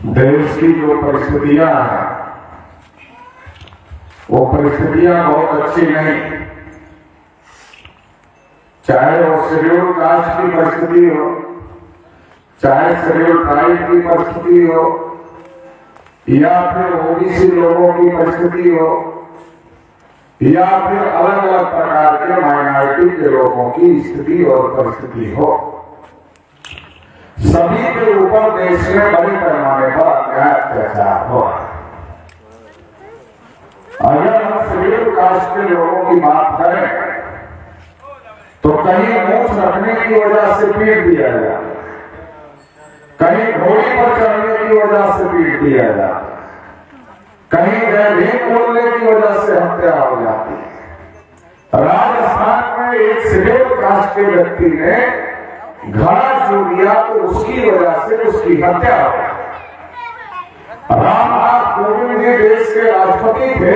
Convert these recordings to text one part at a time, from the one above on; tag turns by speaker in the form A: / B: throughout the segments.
A: देश की जो परिस्थितियां हैं वो परिस्थितियां बहुत अच्छी नहीं, चाहे वो शेड्यूल कास्ट की परिस्थिति हो, चाहे शेड्यूल ट्राइब की परिस्थिति हो, या फिर ओबीसी लोगों की परिस्थिति हो, या फिर अलग अलग प्रकार के माइनॉरिटी के लोगों की स्थिति और परिस्थिति हो, सभी के ऊपर देश में बड़े पैमाने पर अन्याय अत्याचार हो। अगर हम शेड्यूल कास्ट के लोगों की बात करें तो कहीं मूछ रखने की वजह से पीट दिया जाता, कहीं घोड़ी पर चढ़ने की वजह से पीट दिया जाता, कहीं जय बोलने की वजह से हत्या हो जाती है। राजस्थान में एक शेड्यूल कास्ट के व्यक्ति ने घड़ा छू दिया तो उसकी वजह से उसकी हत्या हो। रामनाथ कोविंद जी देश के राष्ट्रपति थे,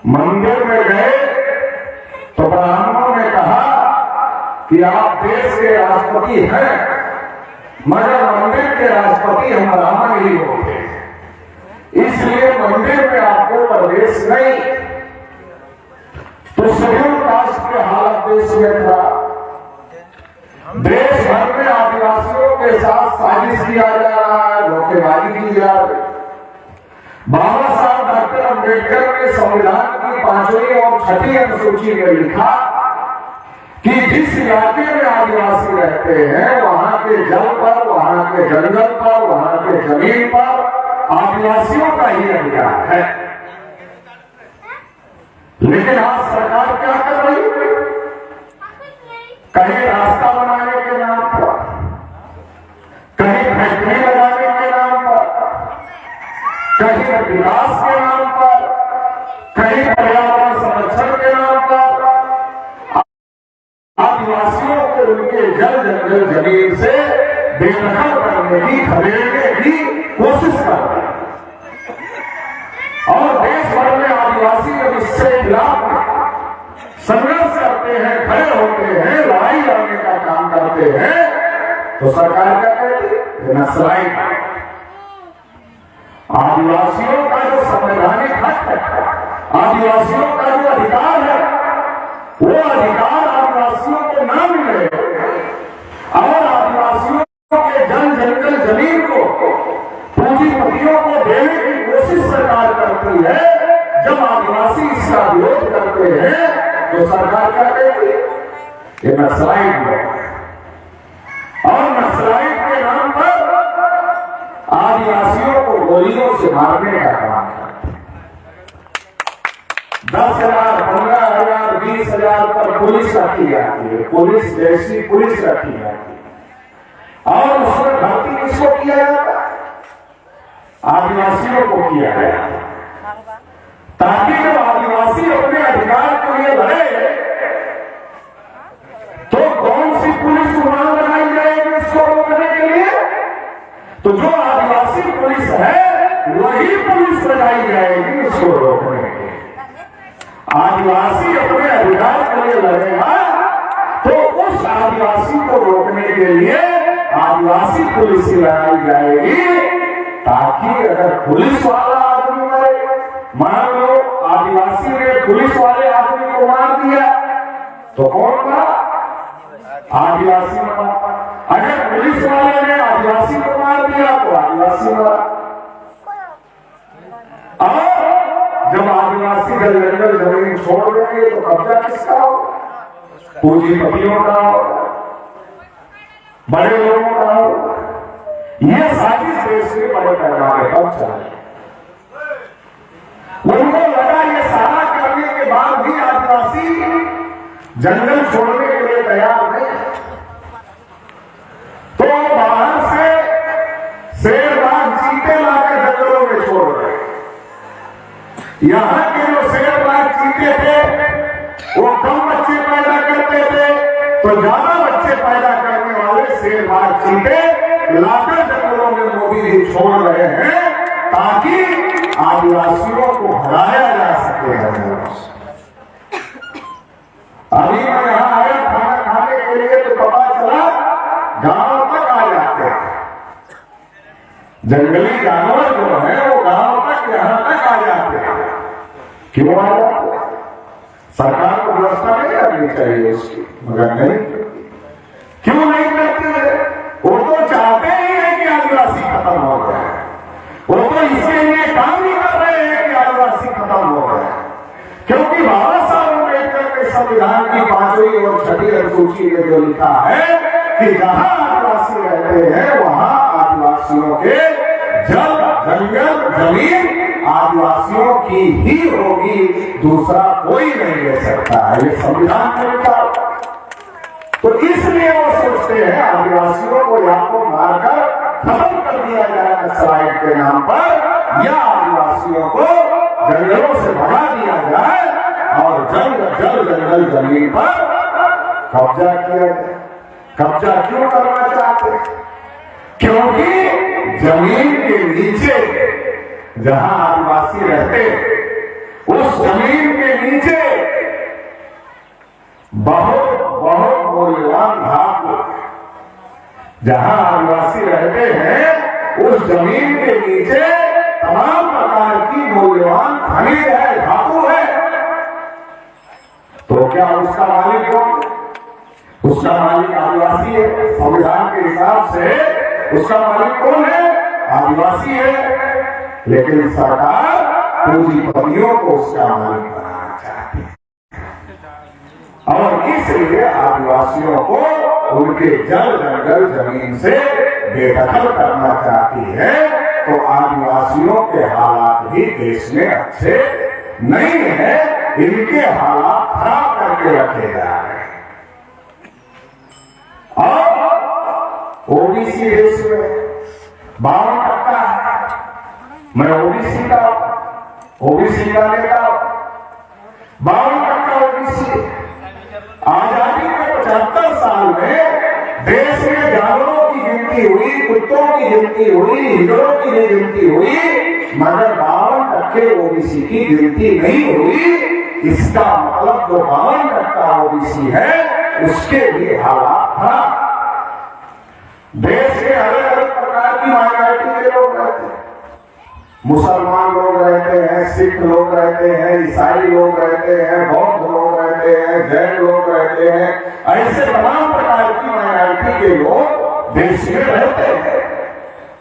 A: मंदिर में गए तो ब्राह्मणों ने कहा कि आप देश के राष्ट्रपति हैं, मगर मंदिर के राष्ट्रपति हम ब्राह्मण ही होते, इसलिए मंदिर में आपको प्रवेश नहीं। तो शेड्यूल कास्ट के हालत देश में था। देश भर में आदिवासियों के साथ साजिश किया जा रहा है, धोखेबाजी की जा रही। बाबा साहब डॉक्टर अम्बेडकर ने संविधान की 5वीं और 6ठी अनुसूची में लिखा कि जिस इलाके में आदिवासी रहते हैं वहां के जल पर, वहां के जंगल पर, वहां के जमीन पर आदिवासियों का ही अधिकार है। लेकिन आज सरकार क्या कर रही है? कहीं रास्ता बनाने के नाम पर, कहीं फैक्ट्री लगाने के नाम पर, कहीं विकास के नाम पर, कहीं पर्यावरण संरक्षण के नाम पर आदिवासियों को उनके जल जंगल जमीन से बेदखल करने की, खदेड़ने की कोशिश कर रहे हैं। और देश भर में आदिवासी जब इससे खिलाफ संघर्ष करते हैं, खड़े होते हैं, लड़ाई लड़ने का काम करते हैं, तो सरकार क्या कहती है? नक्सलाइट। आदिवासियों का जो संवैधानिक हक है, आदिवासियों का जो अधिकार है, वो अधिकार आदिवासियों को न मिले और आदिवासियों के जन जंगल जमीन को पूंजीपतियों को देने की कोशिश सरकार करती है। जब आदिवासी इसका विरोध करते हैं तो सरकार क्या कहती है? ये नक्सलाइट है। और नक्सलाइट के नाम पर आदिवासियों को गोलियों से मारने का काम करते हैं। 10,000, 15,000, 20,000 पर पुलिस रखी जाती है, पुलिस जैसी पुलिस रखी जाती है। और उसमें भर्ती किसको किया जाता है? आदिवासियों को किया गया, ताकि जब आदिवासी अपने अधिकार के लिए लड़े तो कौन सी पुलिस उड़ान लगाई जाएगी इसको रोकने के लिए? तो जो आदिवासी पुलिस है वही पुलिस लगाई जाएगी इसको रोकने के लिए। आदिवासी अपने अधिकार के लिए लड़ेगा तो उस आदिवासी को रोकने के लिए आदिवासी पुलिस लगाई जाएगी, ताकि अगर पुलिस वाला आदमी मरे, मान लो आदिवासी ने पुलिस वाले आदमी को मार दिया तो कौन मरा? आदिवासी मरा। अगर पुलिस वाले ने आदिवासी को मार दिया तो आदिवासी मरा। और जब आदिवासी जंगल जमीन छोड़ देंगे तो कब्जा किसका हो? पूंजीपतियों का हो, बड़े लोगों का हो। यह साजिश देश के बड़े पैमाने पर चल, उनको लगा ये सारा करने के बाद भी आदिवासी जंगल छोड़ने के लिए तैयार नहीं, तो बाहर से शेर बाघ चीते लाकर जंगलों में छोड़ रहे। यहां के जो शेर बाघ चीते थे वो कम बच्चे पैदा करते थे, तो ज्यादा बच्चे पैदा करने वाले शेर बाघ चीते लाकर जंगलों में मोदी जी छोड़ रहे हैं, ताकि आदिवासियों को हराया जा सके। अभी मैं यहाँ आया खाना खाने के लिए तो पता चला गांव तक आ जाते हैं। जंगली जानवर जो है वो गांव तक यहां तक आ जाते हैं। क्यों आ जाते हैं? सरकार को व्यवस्था नहीं करनी चाहिए उसकी, मगर नहीं। क्यों नहीं करती है? वो तो चाहते ही है कि आदिवासी खत्म हो जाए। वो तो इसीलिए काम ही कर रहे हैं कि आदिवासी खत्म हो जाए, क्योंकि बाबा साहब अम्बेडकर के संविधान की 5वीं और 6वीं अनुसूची में जो लिखा है कि जहां आदिवासी रहते हैं वहां आदिवासियों के जल, जंगल, जमीन आदिवासियों की ही होगी, दूसरा कोई नहीं ले सकता है। ये संविधान में लिखा। तो इसलिए वो सोचते हैं आदिवासियों को या तो मारकर खत्म कर दिया जाए नक्सलाइट के नाम पर, या आदिवासियों को जंगलों से भगा दिया जाए और जंगल जमीन पर कब्जा किया जाए। कब्जा क्यों करना चाहते? क्योंकि जमीन के नीचे जहां आदिवासी रहते, उस जमीन के नीचे बहुत बहुत मूल्यवान धातु, जहां आदिवासी रहते हैं उस जमीन के नीचे तमाम प्रकार की मूल्यवान खनिज है, धातु है। तो क्या उसका मालिक कौन? उसका मालिक आदिवासी है। संविधान के हिसाब से उसका मालिक कौन है? आदिवासी है। लेकिन सरकार पूंजीपतियों को उसका मालिक बनाना चाहती है और इसलिए आदिवासियों को उनके जल, जंगल, जमीन से बेदखल करना चाहती है। तो आदिवासियों के हालात भी देश में अच्छे नहीं है, इनके हालात खराब करके रखे जा रहे हैं। और ओबीसी देश में 52% है। मैं ओबीसी का नेता, 52% ओबीसी। आजादी के 75 साल में देश में जानवरों की गिनती हुई, कुत्तों की गिनती हुई, हिजड़ों की गिनती हुई, मगर 52% ओबीसी की गिनती नहीं हुई। इसका मतलब जो 52% ओबीसी है उसके भी हालात खराब। देश के अलग अलग प्रकार की माइनॉरिटी के लोग रहते हैं। मुसलमान लोग रहते हैं, सिख लोग रहते हैं, ईसाई लोग रहते हैं, बौद्ध लोग रहते हैं, जैन लोग रहते हैं। ऐसे तमाम प्रकार की माइनॉरिटी के लोग देश में रहते हैं।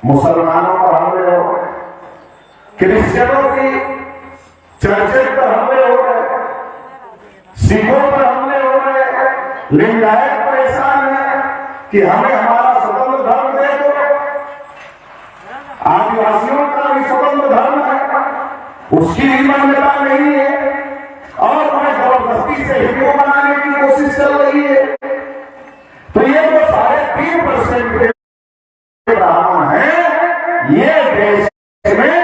A: मुसलमानों पर हमले हो गए, क्रिश्चियनों की चर्च पर हमले हो गए, सिखों पर हमले हो गए, लिंगायत परेशान है कि हमें हमारा स्वतंत्र धर्म दे दो। आदिवासियों का भी स्वतंत्र धर्म है, उसकी भी मान्यता नहीं है और वह जबरदस्ती से हिंदू बनाने की कोशिश चल रही है। तो ये जो 3.5% के ब्राह्मण है, ये देश में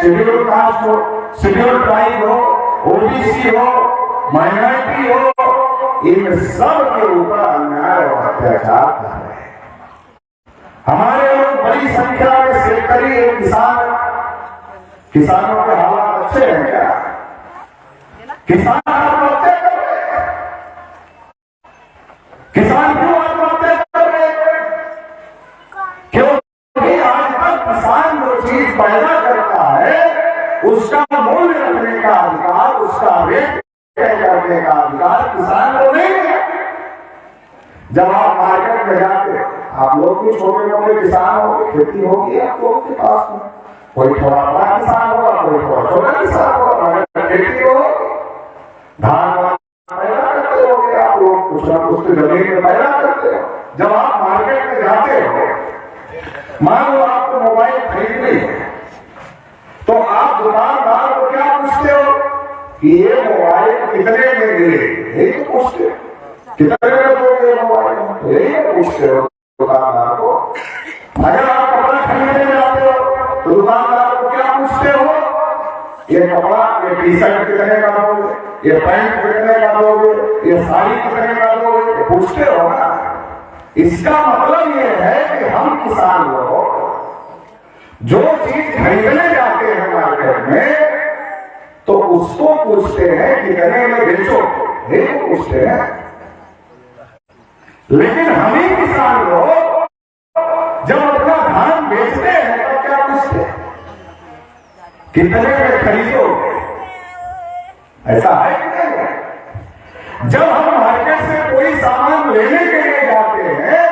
A: शेड्यूल कास्ट हो, शेड्यूल ट्राइब हो, ओबीसी हो, माइनॉरिटी हो, इन सब के ऊपर अन्याय और अत्याचार कर रहे हैं। हमारे लोग बड़ी संख्या में शेतकरी किसानों के हालात अच्छे हैं क्या? किसान आत्महत्या कर रहे हैं। किसान क्यों आत्महत्या कर रहे हैं? क्योंकि आज तक किसान जो चीज पैदा करता है उसका मूल्य रखने का अधिकार, उसका रेट तय करने का अधिकार किसान को नहीं है। जब आप मार्केट में जाते, आप लोग भी छोटे मोटे किसान हो, खेती होगी आप लोग के पास में, कोई थोड़ा बड़ा किसान होगा, कोई थोड़ा छोटा किसान होगा, मगर खेती हो, धान पैदा करते हो, आप लोग कुछ ना कुछ जमीन में पैदा करते हो। जब आप मार्केट में जाते हो, मान लो आपको मोबाइल खरीदनी है, तो आप दुकानदार को क्या पूछते हो कि ये मोबाइल कितने में मिले? यही तो पूछते हो। कितने में दोगे मोबाइल? यही पूछते हो दुकानदार को। अगर आप कपड़ा खरीदने जाते हो तो दुकानदार को क्या पूछते हो? ये कपड़ा, ये टी शर्ट कितने का दोगे, ये पैंट कितने का दोगे, ये साड़ी कितने का दोगे? पूछते हो ना। इसका मतलब ये है कि हम किसान लोग जो चीज खरीदने जाते हैं मार्केट में, तो उसको पूछते हैं कितने में बेचो, ये पूछते हैं। लेकिन हम ही किसान लोग जब अपना धान बेचते हैं तो क्या कितने में खरीदो? ऐसा है कि नहीं? जब हम मार्केट से कोई सामान लेने के लिए जाते हैं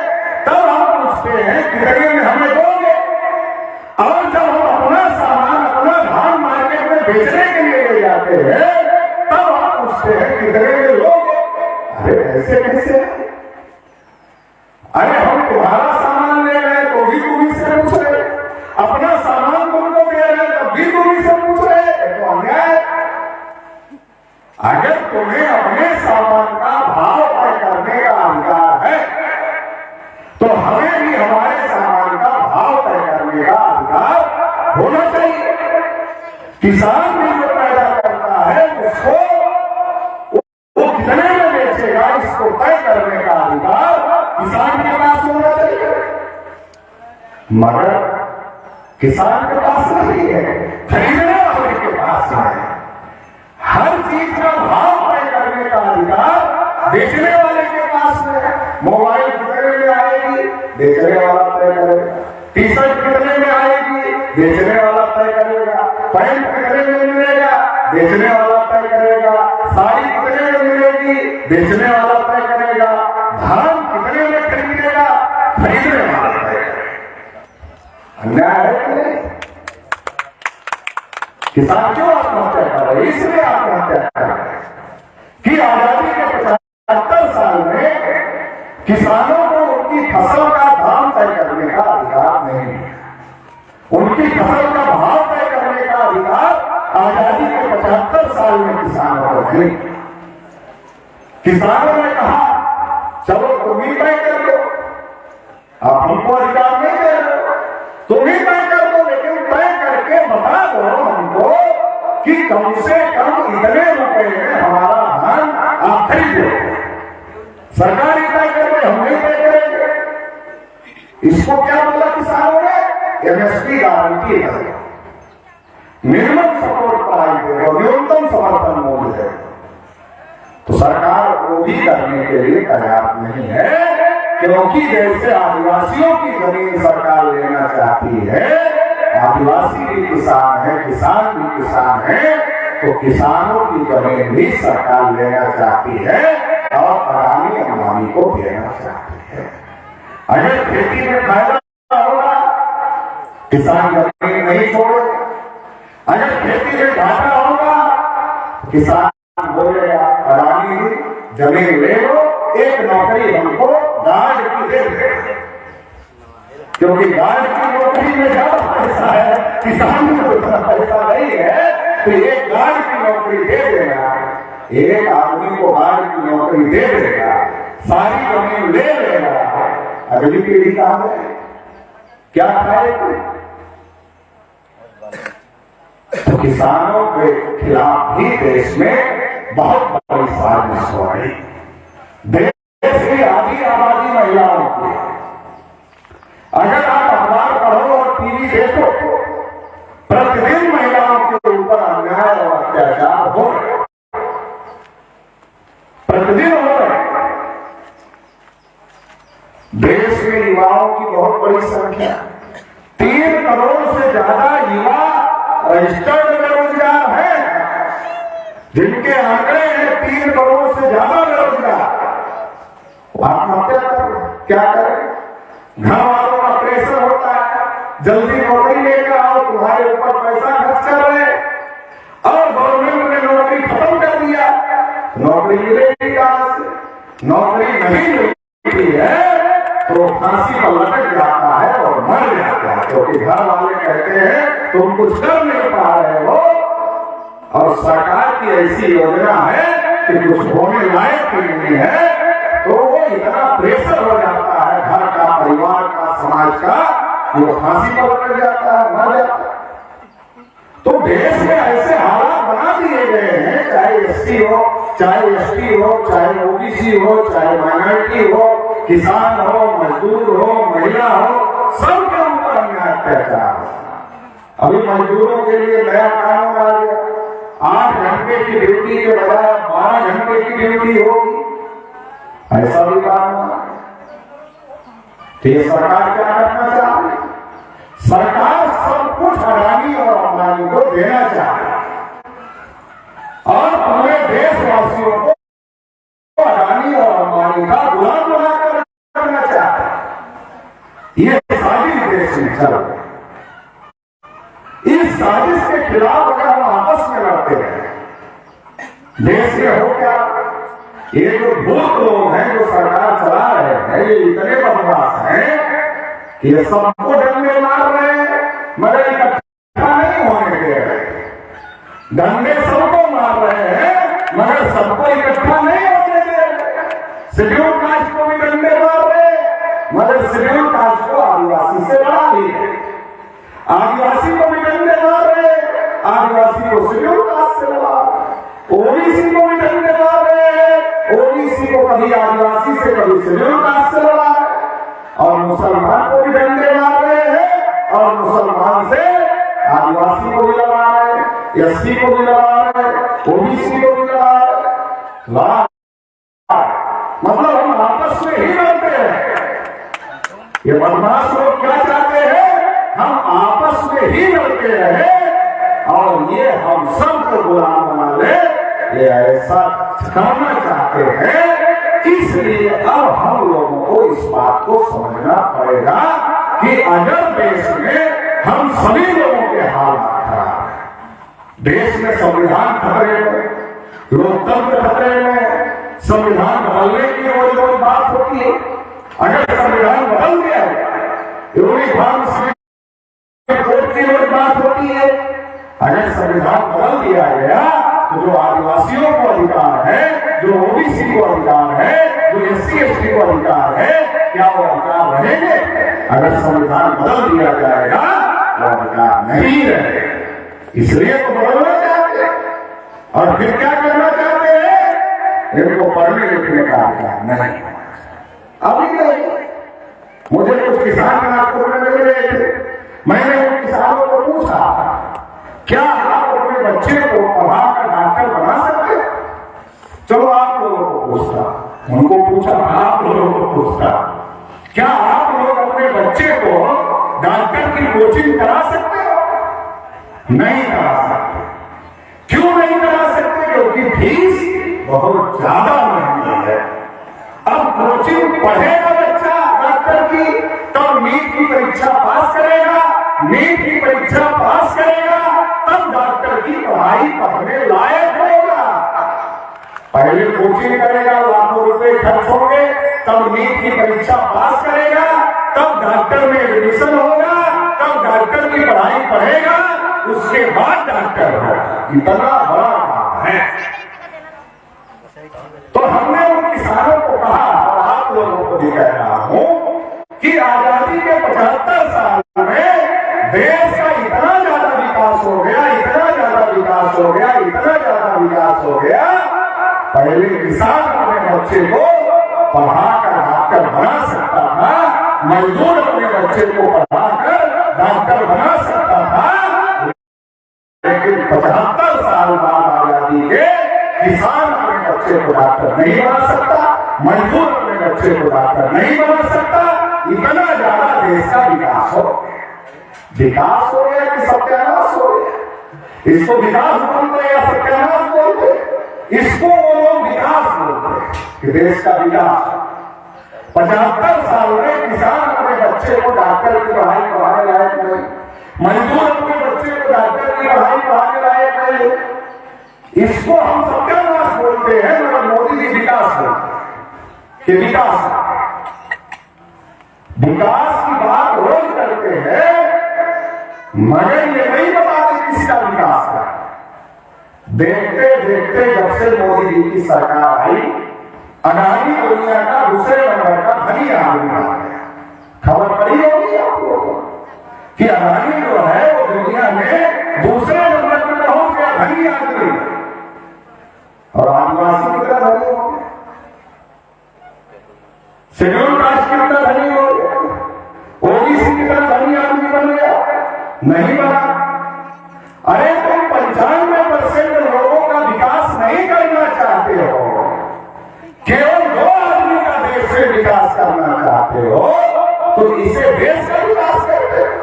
A: तब हम पूछते हैं कितने में हमें दोगे, और जब हम अपना सामान अपना धान मार्केट में बेचने के लिए ले जाते हैं तब हम पूछते हैं कितने में लोगे। अरे ऐसे कैसे? अरे हम तुम्हारा सामान ले रहे तो भी तुम इससे पूछ रहे, अपना सामान तुमको दे रहे तब भी तुम इससे पूछ रहे, तो अन्याय। अगर तुम्हें अपने सामान का भाव तय करने का अधिकार है तो हमें भी हमारे सामान का भाव तय करने का अधिकार होना चाहिए। किसान भी जो पैदा करता है उसको वो कितने में बेचेगा इसको तय करने का अधिकार किसान के पास होना चाहिए, मगर किसान के पास नहीं है, खरीदने वाले के पास है। हर चीज का भाव तय करने का अधिकार बेचने वाले के पास है। मोबाइल कितने में आएगी बेचने वाला तय करेगा, टी शर्ट कितने में आएगी बेचने वाला तय करेगा, पैंट कितने में मिलेगा बेचने वाला तय करेगा, साड़ी कितने में मिलेगी बेचने वाला तय करेगा, धान कितने में खरीदेगा खरीदने वाला तय करेगा। अन्याय है कि नहीं? किसान क्यों आत्महत्या कर रहे? इसलिए आत्महत्या कर रहे कि आजादी के 75 साल में किसानों को उनकी फसल का दाम तय करने का अधिकार नहीं है, उनकी फसल का भाव तय करने का अधिकार आजादी के 75 साल में किसानों को नहीं। किसानों ने कहा चलो तुम ही तय कर दो, आप हमको अधिकार नहीं दे रहे, तुम ही तय कर दो, लेकिन तय करके बता दो हमको कि कम से कम इतने रुपए में हमारा धान आप खरीदो। सरकार ही तय कर रहे, हम नहीं तय करेंगे। इसको क्या बोला किसानों ने? एमएसपी गारंटी है, मिनिमम सपोर्ट प्राइस है और न्यूनतम समर्थन मूल्य है। तो सरकार वो भी करने के लिए तैयार नहीं है, क्योंकि जैसे आदिवासियों की जमीन सरकार लेना चाहती है, आदिवासी भी किसान है, किसान भी किसान है, तो किसानों की जमीन भी सरकार लेना चाहती है और अडानी अंबानी को देना चाहती है। अगर खेती में फायदा होगा किसान जमीन नहीं छोड़े, अगर खेती में घाटा होगा किसान बोलेगा अडानी जमीन ले लो, एक नौकरी हमको गार्ड की दे दे, क्योंकि गार्ड की नौकरी में ज्यादा पैसा है, किसान में उतना पैसा नहीं है, तो एक गार्ड की नौकरी दे देगा, एक आदमी को गार्ड की नौकरी दे देगा, सारी जमीन ले लेगा, अगली पीढ़ी का क्या खाएगी? तो किसानों के खिलाफ भी देश में बहुत बड़ी साजिश हो रही। देश की आधी आबादी महिलाओं की, अगर आप अखबार पढ़ो और टीवी देखो, प्रतिदिन महिलाओं के ऊपर अन्याय और अत्याचार हो रहे, प्रतिदिन हो रहे। देश में युवाओं की बहुत बड़ी संख्या, 3 करोड़ से ज्यादा युवा रजिस्टर्ड बेरोजगार है, जिनके आंकड़े हैं 3 करोड़ से ज्यादा बेरोजगार। आत्महत्या कर क्या करें? घर वालों का प्रेशर होता है, जल्दी नौकरी लेकर आओ, तुम्हारे ऊपर पैसा खर्च कर रहे, और गवर्नमेंट ने नौकरी खत्म कर दिया, नौकरी मिलेगी कहां से? नौकरी नहीं मिलती है तो फांसी पर लटक जाता है और मर जाता है, क्योंकि घर वाले कहते हैं तुम कुछ कर नहीं पा रहे हो, और सरकार की ऐसी योजना है कि कुछ होने लायक नहीं है, तो वो इतना प्रेशर हो जाता है घर का, परिवार का, समाज का, वो फांसी पर लटक जाता है, मर जाता है। तो देश में ऐसे हालात बना दिए गए हैं, चाहे एससी हो, चाहे एसटी हो, चाहे ओबीसी हो, चाहे माइनॉरिटी हो, किसान हो, मजदूर हो, महिला हो, सबके ऊपर अन्याय अत्याचार हो। अभी मजदूरों के लिए नया कानून आ गया, 8 घंटे की ड्यूटी के बजाय 12 घंटे की ड्यूटी होगी, ऐसा भी कानून। तो ये सरकार क्या करना चाहती है? सरकार सब कुछ अडानी और अंबानी को देना चाहते और पूरे देशवासियों को अडानी और अंबानी का गुलाम बनाकर रखना चाहते। ये साजिश देश में चल रही। इस साजिश के खिलाफ अगर हम आपस में लड़ते हैं, देश में हो क्या, ये जो भूत लोग हैं जो सरकार चला रहे हैं, ये इतने बदमाश हैं कि ये सबको डंडे मार रहे हैं मगर इकट्ठा नहीं होने दे रहे। डंडे सबको मार रहे हैं मगर सबको इकट्ठा नहीं होने दे रहे। शेड्यूल कास्ट को भी डंडे मार रहे मगर शेड्यूल कास्ट को आदिवासी से लड़ा दिए। आदिवासी को भी डंडे मार रहे, आदिवासी को शेड्यूल कास्ट से लड़ा। ओबीसी को भी डंडे मार रहे हैं, ओबीसी को कभी आदिवासी से कभी शेड्यूल कास्ट से लड़ा। और मुसलमान को भी डंडे मार रहे हैं और मुसलमान से आदिवासी को भी लड़ा रहे, एससी को भी लड़ा रहे, ओबीसी को भी लड़ा रहे। मतलब हम आपस में ही लड़ते हैं। ये बदमाश लोग क्या चाहते हैं, हम आपस में ही लड़ते रहे और ये हम सबको गुलाम बना ले, ये ऐसा करना चाहते हैं। इसलिए अब हम लोगों को इस बात को समझना पड़ेगा कि अगर देश में हम सभी लोगों के हालात खराब है, देश में संविधान खतरे में, लोकतंत्र खतरे में, संविधान बदलने की रोज बात होती है। अगर संविधान बदल गया, यूनिफॉर्म कोर्ट की रोज बात होती है। अगर संविधान बदल दिया गया तो जो आदिवासियों को अधिकार है, जो ओबीसी को अधिकार है, जो एससी एसटी को अधिकार है, क्या वो अधिकार रहेंगे? अगर संविधान बदल दिया जाएगा वो अधिकार नहीं रहेगा। इसलिए तो बदलना चाहते हैं। और फिर क्या करना चाहते हैं? इनको पढ़ने लिखने का अधिकार नहीं। अभी नहीं, मुझे कुछ किसान नागपुर में मिल गए थे। मैंने उन किसानों को पूछा, क्या आप अपने बच्चे को पढ़ाकर डॉक्टर बना सकते? चलो आप लोगों को पूछता, उनको पूछा, आप लोगों को पूछता, क्या आप लोग अपने बच्चे को डॉक्टर की कोचिंग करा सकते हो? नहीं करा सकते। क्यों नहीं करा सकते? क्योंकि फीस बहुत ज्यादा महंगी है। अब कोचिंग पढ़ेगा बच्चा डॉक्टर की, तब नीट की परीक्षा पास करेगा, नीट की परीक्षा पास करेगा तब डॉक्टर की पढ़ाई पढ़ने लायक होगा। पहले कोचिंग करेगा, लाखों रुपए खर्च होंगे, तब नीट की परीक्षा पास करेगा, तब डॉक्टर में एडमिशन होगा, तब डॉक्टर की पढ़ाई पढ़ेगा, उसके बाद डॉक्टर होगा। इतना बड़ा काम है। तो हमने उन किसानों को कहा और आप लोगों को भी कह रहा हूं कि आजादी के 75 साल में देश का इतना ज्यादा विकास हो गया, इतना ज्यादा विकास हो गया, इतना ज्यादा विकास हो गया। पहले किसान अपने बच्चे को पढ़ाकर डॉक्टर बना सकता था, मजदूर अपने बच्चे को पढ़ाकर डॉक्टर बना सकता था, लेकिन 75 साल बाद आजादी के किसान अपने बच्चे को डॉक्टर नहीं बना सकता, मजदूर अपने बच्चे को डॉक्टर नहीं बना सकता। इतना ज्यादा देश का विकास हो गया कि सत्यानाश हो गया। इसको विकास बोलते या सत्यानाश बोलते? इसको वो लोग विकास बोलते कि देश का विकास। 75 साल में किसान अपने बच्चे को डॉक्टर की पढ़ाई पढ़ाने लायक नहीं, मजदूर अपने बच्चे को डॉक्टर की पढ़ाई पढ़ाने लायक नहीं। इसको हम सत्यानाश बोलते हैं, मगर मोदी जी विकास बोलते कि विकास की बात रोज करते हैं, मगर ये नहीं बताते किसका विकास है। देखते देखते जब से मोदी जी की सरकार आई, अडानी दुनिया का दूसरे नंबर का धनी आदमी बन गया। खबर पड़ी होगी आपको कि अडानी जो है वो दुनिया में दूसरे नंबर में पहुंच गया, धनी आदमी। और आदिवासी कितना धनी हो गया, शेड्यूल कास्ट कितना धनी हो गया, ओबीसी कितना धनी आदमी बन गया? नहीं बना। अरे तुम 95% लोगों का विकास नहीं करना चाहते हो, केवल 2 आदमी का देश से विकास करना चाहते हो, तो इसे देश का विकास करते हो।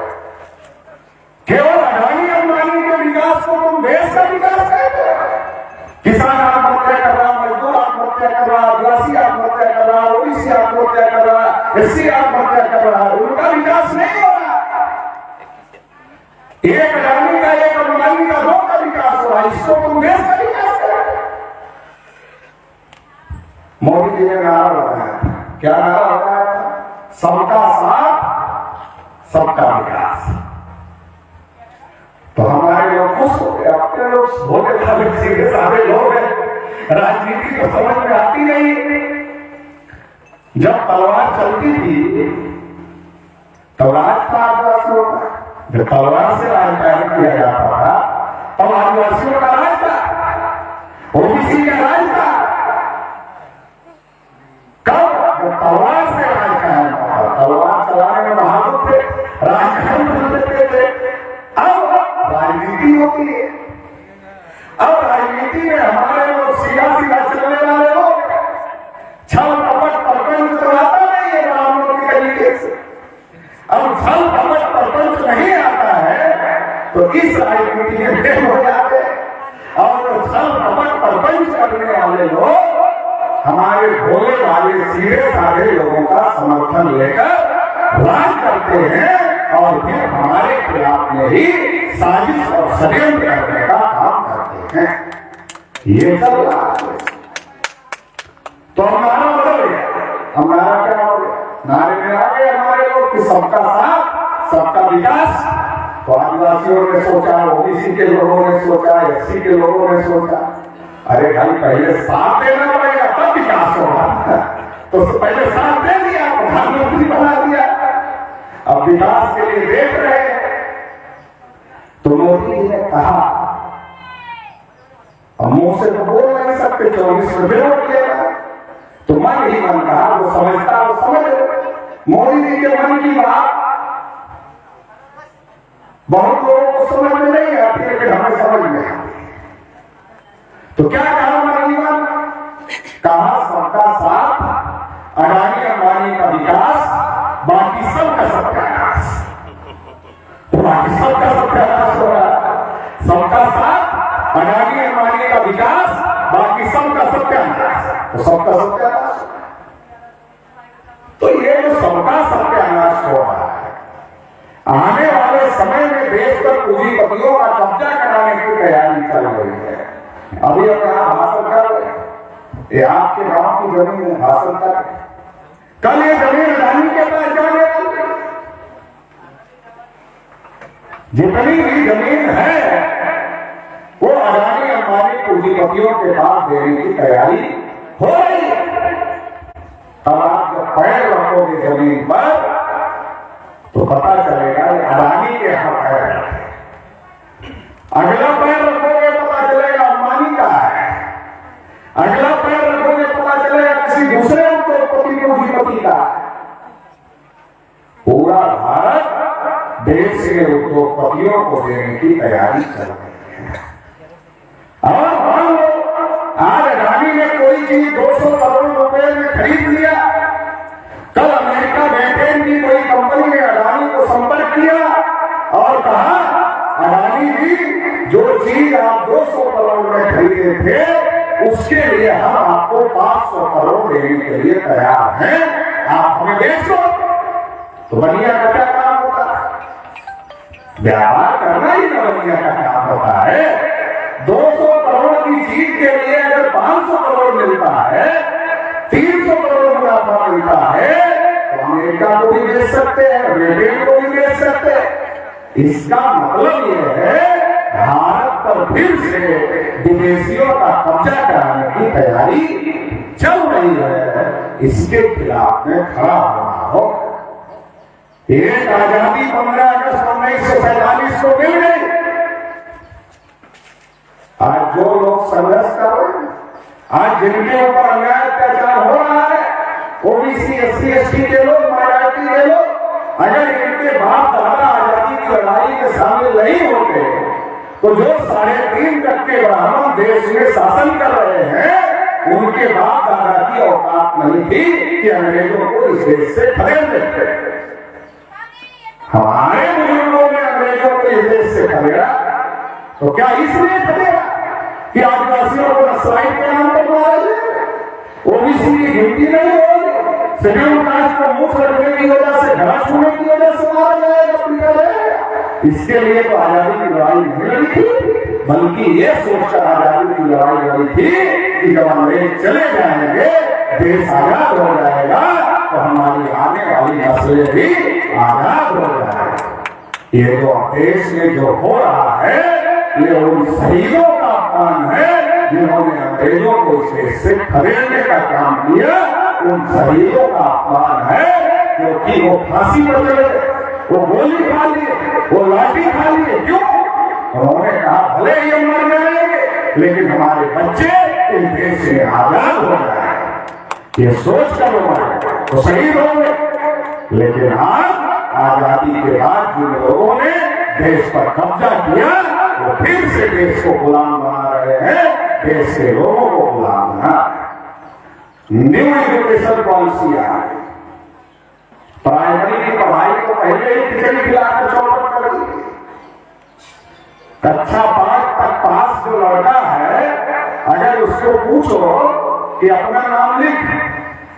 A: केवल अडानी अंबानी के विकास एससी आत्महत्या कर रहा है, उनका विकास नहीं हो रहा। एक अडानी का, एक अंबानी का, दो का विकास हो रहा है, इसको तुम देश का विकास करो। मोदी जी ने नारा लगाया, क्या नारा लगाया था? सबका साथ सबका विकास। तो हमारे लोग खुश हो गए, अपने लोग भोले भाले सीधे साधे लोग हैं, राजनीति तो समझ में आती नहीं। जब तलवार चलती थी तो राज था आदिवासियों का, जब तलवार से राज कायम किया जाता था तब आदिवासियों का राज था, ओबीसी का राज था। कब? जब तलवार से राज कायम था, तलवार चलाने में बहादुर थे, राज कायम कर देते थे। अब राजनीति होती है, अब राजनीति में हमारे लोग सीधा सीधा चलने वाले लोग, छल कपट प्रपंच तो आता नहीं है ब्राह्मणों के तरीके से। अब छल कपट प्रपंच नहीं आता है तो इस राजनीति में फेल हो जाते हैं। और तो छल कपट प्रपंच करने वाले लोग हमारे भोले वाले सीधे साधे लोगों का समर्थन लेकर राज करते हैं और फिर हमारे खिलाफ में ही साजिश और षड्यंत्र करने का काम करते हैं। ये सब तो हमारा बदल गया। हमारा क्या हो गया? नारे में आ गए हमारे लोग कि सबका साथ सबका विकास। तो आदिवासियों ने सोचा, ओबीसी के लोगों ने सोचा, एससी के लोगों ने सोचा, अरे भाई पहले साथ देना पड़ेगा तब विकास होगा। तो पहले साथ दे दिया, प्रधानमंत्री बना दिया, अब विकास के लिए देख रहे हैं। तो मोदी जी ने कहा, अब मुंह से तो बोल नहीं सकते, 24 में वोट देगा, तो मन ही मन कहा, वो समझता वो समझ। मोदी जी के मन की बात बहुत लोगों को समझ में नहीं आती, लेकिन हमें समझ में आती। तो क्या कहा मन ही मन? कहा सबका साथ, अडानी अंबानी का विकास, बाकी सबका सत्यानाश। बाकी सबका सत्यानाश हो रहा है। सबका साथ, अडानी अंबानी का विकास, बाकी सबका सत्यानाश। तो सबका सत्यानाश, तो ये जो सबका सत्यानाश हो रहा है, आने वाले समय में देश पर पूंजीपतियों का कब्जा कराने की तैयारी चल रही है। अभी अब यहाँ भाषण कर रहे हैं, ये आपके गांव की जमीन में भाषण कर रहे हैं, कल ये जमीन अडानी के पास जाने वाली। जितनी भी जमीन है वो अडानी अंबानी पूंजीपतियों के पास देने की तैयारी हो रही है। अब आप जब पैर रखोगे जमीन पर तो पता चलेगा अडानी के यहाँ पैर रखे, अगला पैर रखोगे पता चलेगा अंबानी का है, अगला पैर रखोगे पता चलेगा किसी दूसरे उद्योगपति पूंजीपति का। पूरा भारत देश के उद्योगपतियों को देने की तैयारी कर रही है। और हम लोग आज अडानी ने कोई चीज 200 करोड़ रुपए में खरीद लिया, कल अमेरिका ब्रिटेन की कोई कंपनी ने अडानी को संपर्क किया और कहा अडानी जी जो चीज आप 200 करोड़ में खरीदे थे उसके लिए हम आपको 500 करोड़ देने के लिए तैयार हैं, आप हमें बेच दो। तो बनिया का क्या काम होता है? व्यापार करना ही ना बनिया का काम होता है। 200 करोड़ की चीज के लिए अगर 500 करोड़ मिलता है, 300 करोड़ मुनाफा मिलता है, तो अमेरिका को भी बेच सकते हैं, ब्रिटेन को भी बेच सकते हैं। इसका मतलब यह है भारत पर फिर से विदेशियों का कब्जा कराने की तैयारी चल रही है। इसके खिलाफ में खड़ा होना हो। एक आजादी 15 अगस्त 1947 को मिल गई। आज जो लोग संघर्ष कर रहे हैं, आज जिनके ऊपर अन्याय अत्याचार हो रहा है, ओबीसी एससी एसटी के लोग, माइनॉरिटी के लोग, अगर इनके बाप दादा आजादी की लड़ाई में शामिल नहीं होते तो जो 3.5% ब्राह्मण देश में शासन कर रहे हैं उनके बाप दादा की औकात नहीं थी कि अंग्रेजों को इस देश से खदेड़ देते। हमारे बुजुर्गों ने अंग्रेजों को इस देश से खदेड़ा, तो क्या इसलिए खदेड़ा कि आदिवासियों को नक्सलाइट के नाम पर मारा जाए, ओबीसी की गिनती नहीं होगी, शेड्यूल कास्ट को मुख रखने की वजह से, घर छूने की वजह से मारा जाएगा, पीटा जाएगा। इसके लिए तो आजादी की लड़ाई नहीं लड़ी थी, बल्कि ये सोचकर आजादी की लड़ाई लड़ी थी कि जब अंग्रेज चले जाएंगे, देश आजाद हो जाएगा, तो हमारी आने वाली नस्लें भी आजाद हो जाएगा। ये जो देश में जो हो रहा है, ये उन शहीदों का अपमान है जिन्होंने अंग्रेजों को इस देश से खदेड़ने का काम किया। उन शहीदों का अपमान है क्योंकि वो फांसी पर चले, वो गोली खा लिए, वो लाठी खा लिए। क्यों? उन्होंने कहा भले ही हम मर जाएंगे लेकिन हमारे बच्चे इस देश से आजाद हो जाए। ये सोच कर वो मरे तो शहीद हो गए। लेकिन आज आजादी के बाद जिन लोगों ने देश पर कब्जा किया, वो फिर से देश को गुलाम बना रहे हैं, देश के लोगों को गुलाम बना। न्यू एजुकेशन पॉलिसी आ गई, प्राइमरी की पढ़ाई को पहले ही खिचड़ी खिलाकर चौपट कर दी। कक्षा 5 तक पास जो लड़का है, अगर उसको पूछो कि अपना नाम लिख,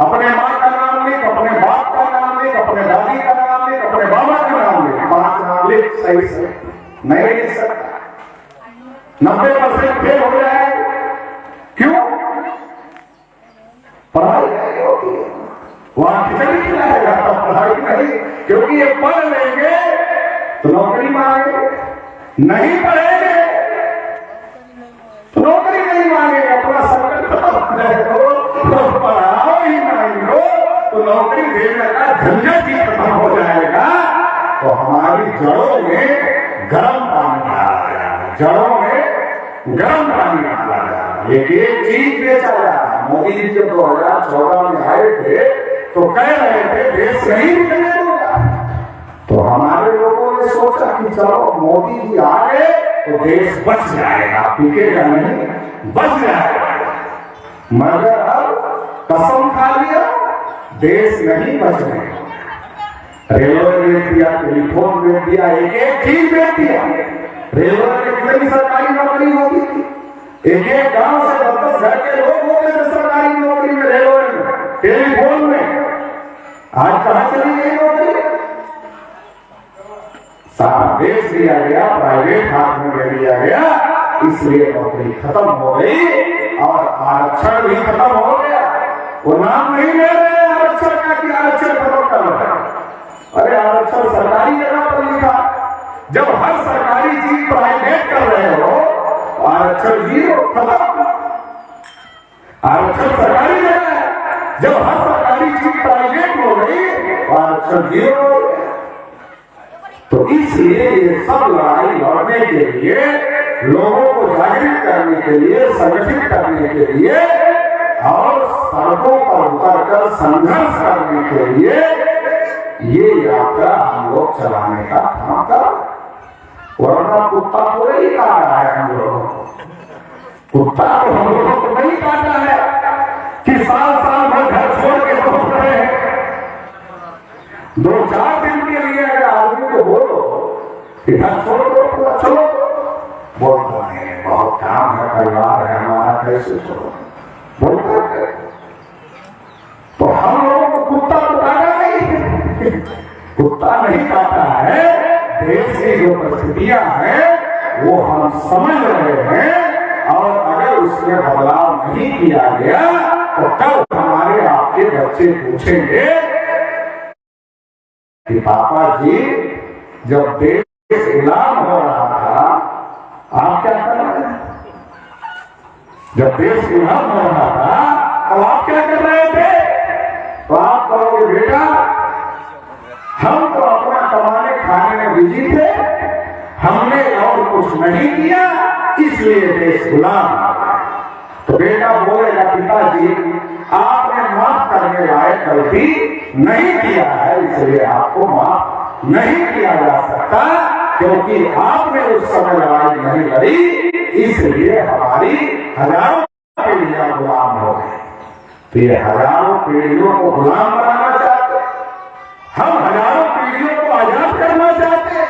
A: अपने माँ का नाम लिख, अपने बाप का नाम लिख, अपने दादी का नाम लिख, अपने बाबा का नाम लिख, 5 नाम लिख, सही से नहीं लिख सकता, 90% फेल हो जाए। क्यों? पढ़ाई नहीं होती, वहां खिचड़ी खिलाएगा, पढ़ाई नहीं। क्योंकि ये पढ़ लेंगे तो नौकरी मांगेंगे, नहीं पढ़ेंगे तो नौकरी नहीं मांगेंगे। अपना संकट तो पढ़ाओ ही नहीं हो तो नौकरी देने का झंझट ही खत्म हो जाएगा। तो हमारी जड़ों में गर्म पानी डाला जाए, जड़ों में गर्म पानी डाला जाए। एक चीज बेचा जाए। मोदी जी जब 2014 में आए थे तो कह रहे थे देश नहीं बिकने होगा। तो हमारे लोगों ने सोचा कि चलो मोदी जी आ गए तो देश बच जाएगा, बिकेगा नहीं, बच जाएगा। मगर अब कसम खा लिया, देश नहीं बचने। रेलवे बेच दिया, टेलीफोन बेच दिया, एक चीज बेच दिया। रेलवे में कितनी सरकारी नौकरी होती थी, एक गांव से 10 घर के लोग होते थे सरकारी नौकरी में, रेलवे में, टेलीफोन में। आज कहां चली गई नौकरी? सारा बेच दिया गया, प्राइवेट हाथ में ले लिया गया, इसलिए नौकरी खत्म हो गई और आरक्षण भी खत्म हो गया। वो नाम नहीं ले रहे आरक्षण का कि आरक्षण खत्म कर रहे हैं। अरे आरक्षण सरकारी जगह पर लिखा। जब हर सरकारी चीज प्राइवेट कर रहे हो, आरक्षण जीरो, खत्म। आरक्षण सरकारी जगह है, जब हर सरकारी चीज प्राइवेट हो गई, आरक्षण जीरो। तो इसलिए ये सब लड़ाई लड़ने के लिए, लोगों को जागृत करने के लिए, संगठित करने के लिए और सड़कों पर उतरकर संघर्ष करने के लिए ये यात्रा हम लोग चलाने का काम कर। वरना कुत्ता को नहीं काटा है हम लोगों को, कुत्ता तो हम लोगों को नहीं काटा है कि साल साल भर घर छोड़ के पहुंच रहे हैं। 2-4 दिन के लिए अगर आदमी को बोलो कि घर छोड़ दो, चलो, बोलता नहीं, बहुत काम है, परिवार है हमारा, कैसे छोड़ो, बोलता है। तो हम लोगों को कुत्ता तो काटा नहीं, कुत्ता नहीं काटा है। देश की जो परिस्थितियां हैं वो हम समझ रहे हैं और अगर उसमें बदलाव नहीं किया गया तो कल हमारे आपके बच्चे पूछेंगे कि पापा जी जब देश गुलाम हो रहा था आप क्या कर रहे थे? जब देश गुलाम हो रहा था तो आप क्या कर रहे थे? तो आप कहोगे बेटा हम तो अपना कमाने खाने में बिजी थे, हमने और कुछ नहीं किया, इसलिए देश गुलाम। तो बेटा बोलेगा पिताजी आपने माफ करने लायक गलती नहीं किया है, इसलिए आपको माफ नहीं किया जा सकता, क्योंकि आपने उस समय लड़ाई नहीं लड़ी, इसलिए हमारी हजारों पीढ़ियां गुलाम हो गई। तो ये हजारों पीढ़ियों को गुलाम बनाना चाहते, हम हजारों पीढ़ियों को आजाद करना चाहते,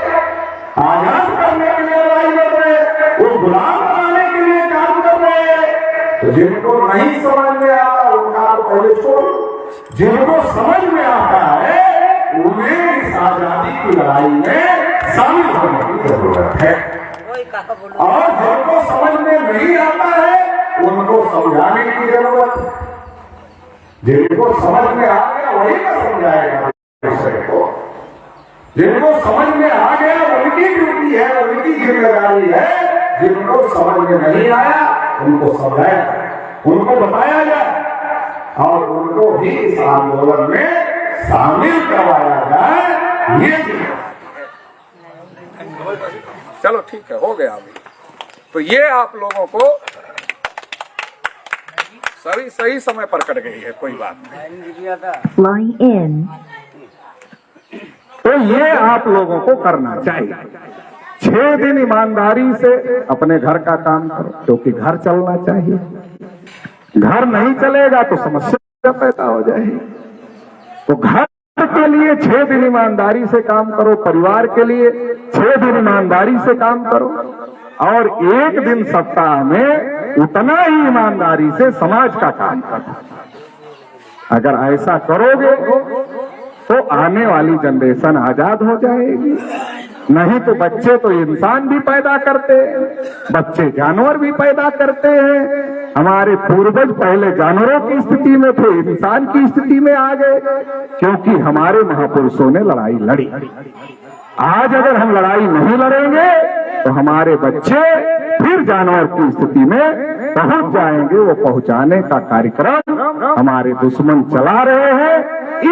A: आजाद करने के लिए लड़ाई लड़ रहे, वो गुलाम बनाने के लिए काम कर रहे हैं। तो जिनको नहीं समझ में आता उनका तो पहले छोड़ो, जिनको समझ में आता है उन्हें इस आजादी की लड़ाई में शामिल होने की जरूरत है, और जिनको समझ में नहीं आता है उनको समझाने की जरूरत है। जिनको समझ में आ गया वही ना समझाएगा दूसरे को। जिनको समझ में आ गया उनकी ड्यूटी है, उनकी जिम्मेदारी है। जिनको समझ में नहीं आया उनको समझाया, उनको बताया जाए और उनको भी इस आंदोलन में शामिल करवाया जाए। ये
B: चलो ठीक है, हो गया अभी। तो ये आप लोगों को सही समय पर कट गई है, कोई बात नहीं। तो ये आप लोगों को करना चाहिए। 6 दिन ईमानदारी से अपने घर का काम करो, क्योंकि घर चलना चाहिए। घर नहीं चलेगा तो समस्या पैदा हो जाएगी। तो घर के लिए 6 दिन ईमानदारी से काम करो, परिवार के लिए 6 दिन ईमानदारी से काम करो, और 1 दिन सप्ताह में उतना ही ईमानदारी से समाज का काम करो। अगर ऐसा करोगे तो आने वाली जनरेशन आजाद हो जाएगी। नहीं तो बच्चे तो इंसान भी पैदा करते हैं, बच्चे जानवर भी पैदा करते हैं। हमारे पूर्वज पहले जानवरों की स्थिति में थे, इंसान की स्थिति में आ गए, क्योंकि हमारे महापुरुषों ने लड़ाई लड़ी। आज अगर हम लड़ाई नहीं लड़ेंगे तो हमारे बच्चे फिर जानवर की स्थिति में पहुंच जाएंगे। वो पहुंचाने का कार्यक्रम हमारे दुश्मन चला रहे हैं।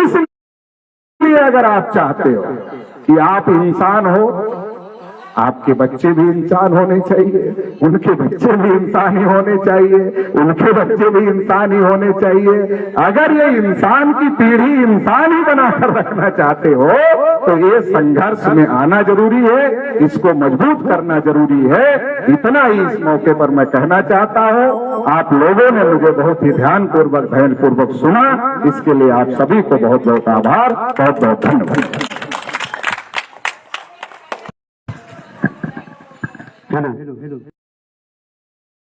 B: इसलिए अगर आप चाहते हो कि आप इंसान हो, आपके बच्चे भी इंसान होने चाहिए, उनके बच्चे भी इंसान ही होने चाहिए, उनके बच्चे भी इंसान ही होने चाहिए। अगर ये इंसान की पीढ़ी इंसान ही बनाकर रखना चाहते हो तो ये संघर्ष में आना जरूरी है, इसको मजबूत करना जरूरी है। इतना ही इस मौके पर मैं कहना चाहता हूँ। आप लोगों ने मुझे बहुत ही ध्यानपूर्वक धैर्यपूर्वक सुना, इसके लिए आप सभी को बहुत बहुत आभार, बहुत बहुत धन्यवाद।
C: हेलो।